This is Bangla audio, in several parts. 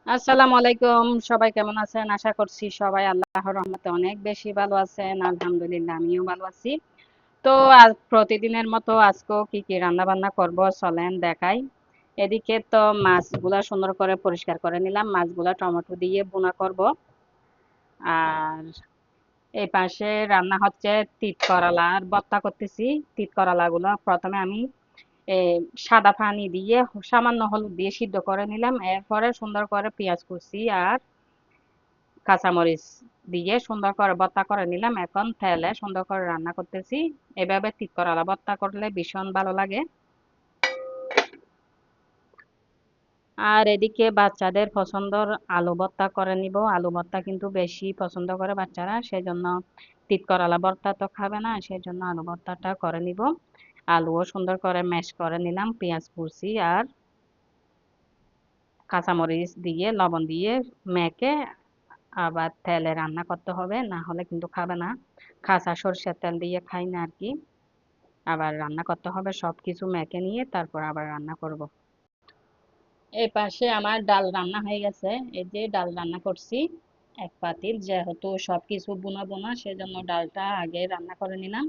আসসালামু আলাইকুম। সবাই কেমন আছেন? আশা করছি সবাই আল্লাহর রহমতে অনেক বেশি ভালো আছেন। আলহামদুলিল্লাহ আমিও ভালো আছি। তো আজ প্রতিদিনের মতো আজকেও কি কি রান্না বান্না করব চলেন দেখাই। এদিকে তো মাছগুলা সুন্দর করে পরিষ্কার করে নিলাম। মাছগুলা টমেটো দিয়ে ভুনা করব। আর এই পাশে রান্না হচ্ছে তিত করলার ভর্তা করতেছি। তিত করলাগুলো প্রথমে আমি এ সাদা পানি দিয়ে সামান্য হলুদ দিয়ে সিদ্ধ করে নিলাম। এরপরে সুন্দর করে পেঁয়াজ কুচি আর কাঁচামরিচ দিয়ে সুন্দর করে ভর্তা করে নিলাম। এখন তেলে সুন্দর করে রান্না করতেছি। এভাবে তিত করলা ভর্তা করলে ভীষণ ভালো লাগে। আর এদিকে বাচ্চাদের পছন্দর আলু ভর্তা করে নিব। আলু ভর্তা কিন্তু বেশি পছন্দ করে বাচ্চারা, সেজন্য তিত করলা ভর্তা তো খাবে না, সেজন্য আলু ভর্তাটা করে নিব। আলুও সুন্দর করে ম্যাশ করে নিলাম, পেঁয়াজ কুচি আর কাঁচামরিচ দিয়ে লবণ দিয়ে মেখে আবার তেলে রান্না করতে হবে, না হলে কিন্তু খাবে না। কাঁচা সরষের তেল দিয়ে খাই না আর কি। আবার রান্না করতে হবে, সবকিছু মেখে নিয়ে তারপর আবার রান্না করব। এই পাশে আমার ডাল রান্না হয়ে গেছে। এই যে ডাল রান্না করছি এক পাতিল, যেহেতু সবকিছু বোনা বোনা সেজন্য ডালটা আগে রান্না করে নিলাম।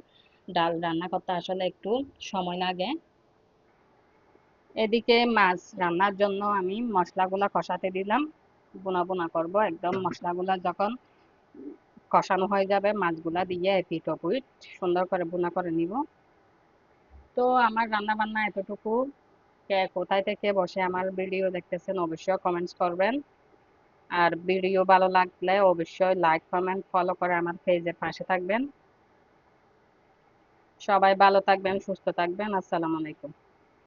ডাল রান্না করতে আসলে একটু সময় লাগে। এদিকে মাছ রান্নার জন্য আমি মশলাগুলা কষাতে দিলাম। বোনা বোনা করব একদম। মশলাগুলা যখন কষানো হয়ে যাবে মাছগুলা দিয়ে এপিট ওপিট সুন্দর করে বোনা করে নিব। তো আমার রান্না বান্না এতটুকু। কে কোথায় থেকে বসে আমার ভিডিও দেখতেছেন অবশ্যই কমেন্টস করবেন। আর ভিডিও ভালো লাগলে অবশ্যই লাইক কমেন্ট ফলো করে আমার পেজের পাশে থাকবেন। সবাই ভালো থাকবেন, সুস্থ থাকবেন। আসসালামু আলাইকুম।